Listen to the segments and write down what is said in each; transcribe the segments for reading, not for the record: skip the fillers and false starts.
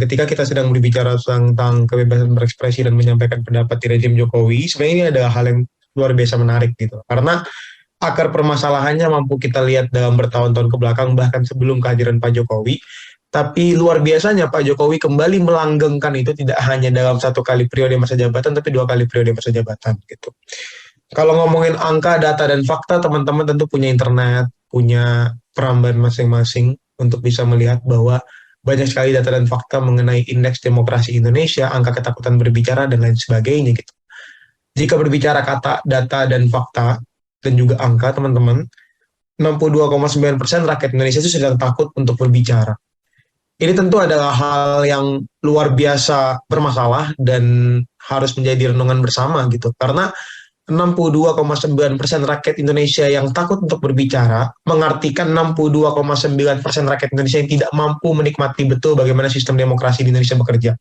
Ketika kita sedang berbicara tentang kebebasan berekspresi dan menyampaikan pendapat di rezim Jokowi, sebenarnya ini adalah hal yang luar biasa menarik gitu. Karena akar permasalahannya mampu kita lihat dalam bertahun-tahun ke belakang, bahkan sebelum kehadiran Pak Jokowi. Tapi luar biasanya Pak Jokowi kembali melanggengkan itu tidak hanya dalam satu kali periode masa jabatan, tapi dua kali periode masa jabatan gitu. Kalau ngomongin angka, data, dan fakta, teman-teman tentu punya internet, punya perambahan masing-masing untuk bisa melihat bahwa banyak sekali data dan fakta mengenai indeks demokrasi Indonesia, angka ketakutan berbicara, dan lain sebagainya gitu. Jika berbicara kata, data, dan fakta, dan juga angka, teman-teman, 62,9% rakyat Indonesia itu sedang takut untuk berbicara. Ini tentu adalah hal yang luar biasa bermasalah dan harus menjadi renungan bersama gitu. Karena 62,9% rakyat Indonesia yang takut untuk berbicara mengartikan 62,9% rakyat Indonesia yang tidak mampu menikmati betul bagaimana sistem demokrasi di Indonesia bekerja.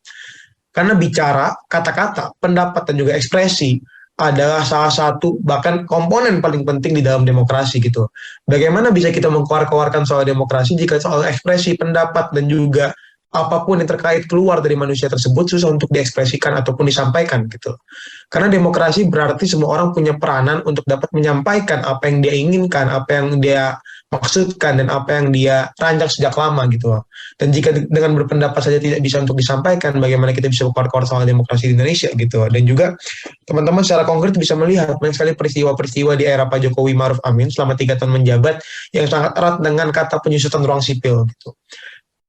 Karena bicara, kata-kata, pendapat, dan juga ekspresi adalah salah satu bahkan komponen paling penting di dalam demokrasi gitu. Bagaimana bisa kita mengkoar-koarkan soal demokrasi jika soal ekspresi pendapat dan juga apapun yang terkait keluar dari manusia tersebut susah untuk diekspresikan ataupun disampaikan gitu. Karena demokrasi berarti semua orang punya peranan untuk dapat menyampaikan apa yang dia inginkan, apa yang dia maksudkan, dan apa yang dia rancang sejak lama gitu. Dan jika dengan berpendapat saja tidak bisa untuk disampaikan, bagaimana kita bisa berkoar-koar soal demokrasi di Indonesia gitu. Dan juga teman-teman secara konkret bisa melihat banyak sekali peristiwa-peristiwa di era Pak Jokowi Maruf Amin selama 3 tahun menjabat yang sangat erat dengan kata penyusutan ruang sipil gitu.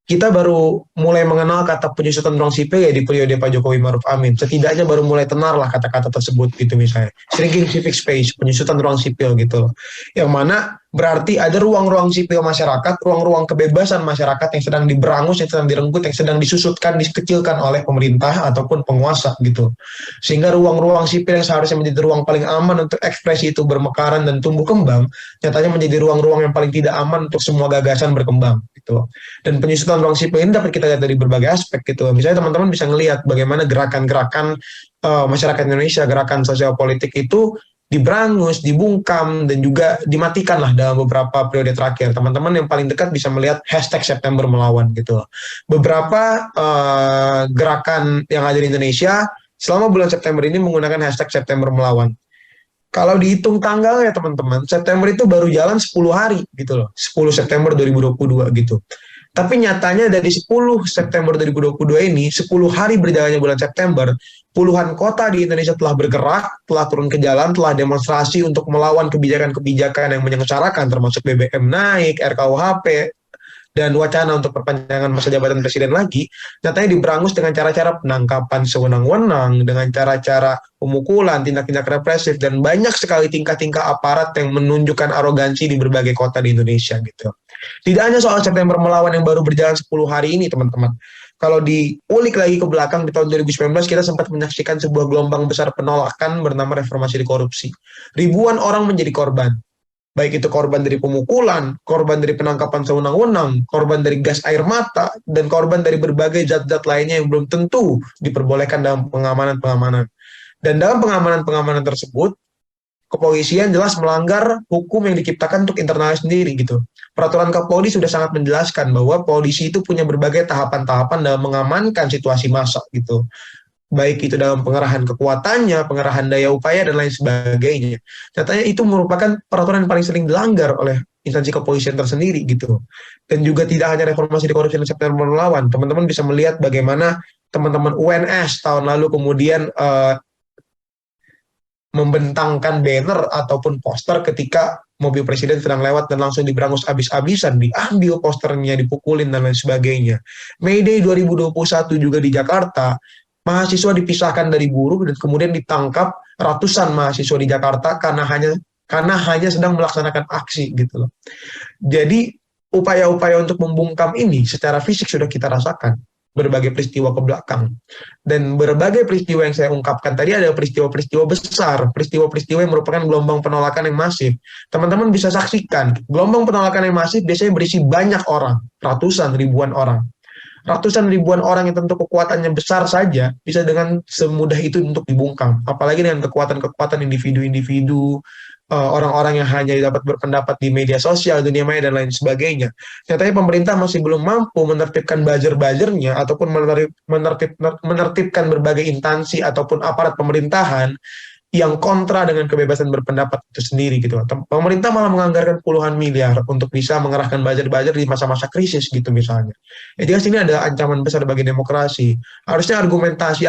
Kita baru mulai mengenal kata penyusutan ruang sipil ya di periode Pak Jokowi Maruf Amin. Setidaknya baru mulai tenarlah kata-kata tersebut gitu misalnya. Shrinking civic space, penyusutan ruang sipil gitu. Yang mana berarti ada ruang-ruang sipil masyarakat, ruang-ruang kebebasan masyarakat yang sedang diberangus, yang sedang direnggut, yang sedang disusutkan, dikecilkan oleh pemerintah ataupun penguasa gitu. Sehingga ruang-ruang sipil yang seharusnya menjadi ruang paling aman untuk ekspresi itu bermekaran dan tumbuh kembang, nyatanya menjadi ruang-ruang yang paling tidak aman untuk semua gagasan berkembang gitu. Dan penyusutan ruang sipil ini dapat kita lihat dari berbagai aspek gitu. Misalnya teman-teman bisa ngelihat bagaimana gerakan-gerakan masyarakat Indonesia, gerakan sosial politik itu diberangus, dibungkam, dan juga dimatikan lah dalam beberapa periode terakhir. Teman-teman yang paling dekat bisa melihat hashtag September Melawan gitu. Beberapa gerakan yang ada di Indonesia selama bulan September ini menggunakan hashtag September Melawan. Kalau dihitung tanggalnya teman-teman, September itu baru jalan 10 hari gitu loh. 10 September 2022 gitu. Tapi nyatanya dari 10 September 2022 ini, 10 hari berjalannya bulan September, puluhan kota di Indonesia telah bergerak, telah turun ke jalan, telah demonstrasi untuk melawan kebijakan-kebijakan yang menyengsarakan, termasuk BBM naik, RKUHP, dan wacana untuk perpanjangan masa jabatan presiden lagi, nyatanya diberangus dengan cara-cara penangkapan sewenang-wenang, dengan cara-cara pemukulan, tindak-tindak represif, dan banyak sekali tingkah-tingkah aparat yang menunjukkan arogansi di berbagai kota di Indonesia gitu. Tidak hanya soal September Melawan yang baru berjalan 10 hari ini, teman-teman. Kalau diulik lagi ke belakang di tahun 2019, kita sempat menyaksikan sebuah gelombang besar penolakan bernama reformasi di korupsi. Ribuan orang menjadi korban. Baik itu korban dari pemukulan, korban dari penangkapan sewenang-wenang, korban dari gas air mata, dan korban dari berbagai zat-zat lainnya yang belum tentu diperbolehkan dalam pengamanan-pengamanan. Dan dalam pengamanan-pengamanan tersebut, kepolisian jelas melanggar hukum yang diciptakan untuk internalnya sendiri gitu. Peraturan Kapolri sudah sangat menjelaskan bahwa polisi itu punya berbagai tahapan-tahapan dalam mengamankan situasi massa gitu. Baik itu dalam pengerahan kekuatannya, pengerahan daya upaya, dan lain sebagainya. Nyatanya itu merupakan peraturan yang paling sering dilanggar oleh instansi kepolisian tersendiri gitu. Dan juga tidak hanya reformasi di korupsi dan September Melawan, teman-teman bisa melihat bagaimana teman-teman UNS tahun lalu kemudian membentangkan banner ataupun poster ketika mobil presiden sedang lewat dan langsung diberangus abis-abisan, diambil posternya, dipukulin, dan lain sebagainya. May Day 2021 juga di Jakarta, mahasiswa dipisahkan dari buruh dan kemudian ditangkap ratusan mahasiswa di Jakarta karena hanya sedang melaksanakan aksi gitu loh. Jadi upaya-upaya untuk membungkam ini secara fisik sudah kita rasakan berbagai peristiwa ke belakang. Dan berbagai peristiwa yang saya ungkapkan tadi adalah peristiwa-peristiwa besar, peristiwa-peristiwa yang merupakan gelombang penolakan yang masif. Teman-teman bisa saksikan, gelombang penolakan yang masif biasanya berisi banyak orang, ratusan ribuan orang. Ratusan ribuan orang yang tentu kekuatannya besar saja bisa dengan semudah itu untuk dibungkam. Apalagi dengan kekuatan-kekuatan individu-individu, orang-orang yang hanya dapat berpendapat di media sosial, dunia maya, dan lain sebagainya. Nyatanya pemerintah masih belum mampu menertibkan buzzer-buzzernya ataupun menertibkan berbagai instansi ataupun aparat pemerintahan yang kontra dengan kebebasan berpendapat itu sendiri gitu. Pemerintah malah menganggarkan puluhan miliar untuk bisa mengerahkan buzzer-buzzer di masa-masa krisis gitu misalnya. Ya jelas ini ada ancaman besar bagi demokrasi. Harusnya argumentasi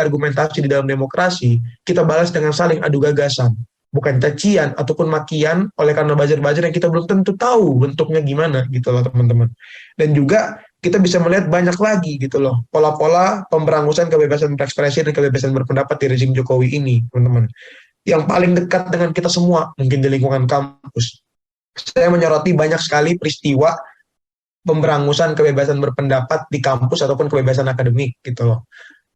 di dalam demokrasi kita balas dengan saling adu gagasan, bukan cacian ataupun makian oleh karena buzzer-buzzer yang kita belum tentu tahu bentuknya gimana gitu loh teman-teman. Dan juga kita bisa melihat banyak lagi gitu loh pola-pola pemberangusan kebebasan berekspresi dan kebebasan berpendapat di rezim Jokowi ini, teman-teman. Yang paling dekat dengan kita semua mungkin di lingkungan kampus. Saya menyoroti banyak sekali peristiwa pemberangusan kebebasan berpendapat di kampus ataupun kebebasan akademik gitu loh.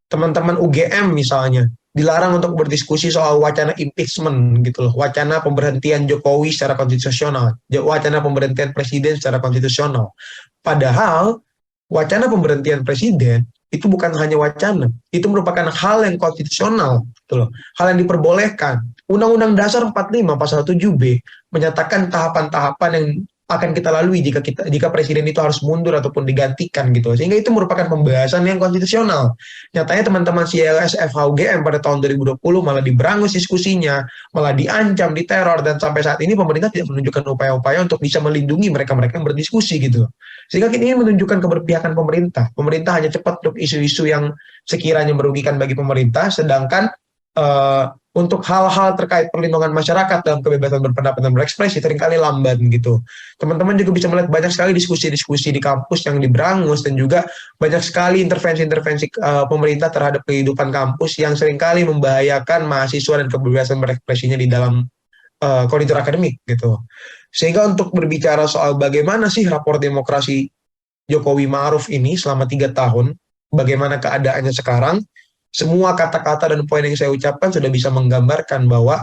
Teman-teman UGM misalnya dilarang untuk berdiskusi soal wacana impeachment gitu loh, wacana pemberhentian Jokowi secara konstitusional, wacana pemberhentian presiden secara konstitusional. Padahal wacana pemberhentian presiden itu bukan hanya wacana, itu merupakan hal yang konstitusional, gitu loh. Hal yang diperbolehkan. Undang-Undang Dasar 45 Pasal 7B menyatakan tahapan-tahapan yang akan kita lalui jika presiden itu harus mundur ataupun digantikan gitu. Sehingga itu merupakan pembahasan yang konstitusional. Nyatanya teman-teman CLS FHUGM pada tahun 2020 malah diberangus diskusinya, malah diancam, diteror, dan sampai saat ini pemerintah tidak menunjukkan upaya-upaya untuk bisa melindungi mereka-mereka yang berdiskusi gitu. Sehingga ini menunjukkan keberpihakan pemerintah. Pemerintah hanya cepat untuk isu-isu yang sekiranya merugikan bagi pemerintah, sedangkan untuk hal-hal terkait perlindungan masyarakat dalam kebebasan berpendapat dan berekspresi seringkali lamban gitu. Teman-teman juga bisa melihat banyak sekali diskusi-diskusi di kampus yang diberangus dan juga banyak sekali intervensi-intervensi pemerintah terhadap kehidupan kampus yang seringkali membahayakan mahasiswa dan kebebasan berekspresinya di dalam koridor akademik gitu. Sehingga untuk berbicara soal bagaimana sih rapor demokrasi Jokowi Ma'ruf ini selama 3 tahun, bagaimana keadaannya sekarang, semua kata-kata dan poin yang saya ucapkan sudah bisa menggambarkan bahwa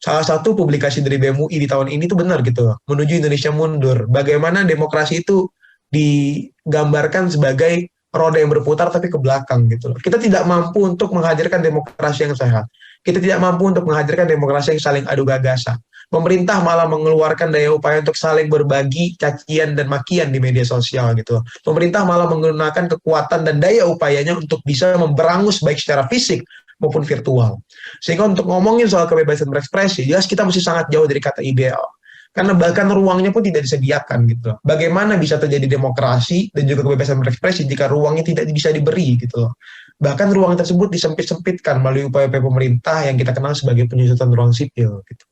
salah satu publikasi dari BEM UI di tahun ini itu benar gitu, menuju Indonesia mundur. Bagaimana demokrasi itu digambarkan sebagai roda yang berputar tapi ke belakang gitu. Kita tidak mampu untuk menghadirkan demokrasi yang sehat. Kita tidak mampu untuk menghadirkan demokrasi yang saling adu gagasan. Pemerintah malah mengeluarkan daya upaya untuk saling berbagi cacian dan makian di media sosial gitu. Pemerintah malah menggunakan kekuatan dan daya upayanya untuk bisa memberangus baik secara fisik maupun virtual. Sehingga untuk ngomongin soal kebebasan berekspresi, jelas kita masih sangat jauh dari kata ideal. Karena bahkan ruangnya pun tidak disediakan gitu. Bagaimana bisa terjadi demokrasi dan juga kebebasan berekspresi jika ruangnya tidak bisa diberi gitu. Bahkan ruang tersebut disempit-sempitkan melalui upaya-upaya pemerintah yang kita kenal sebagai penyusutan ruang sipil gitu.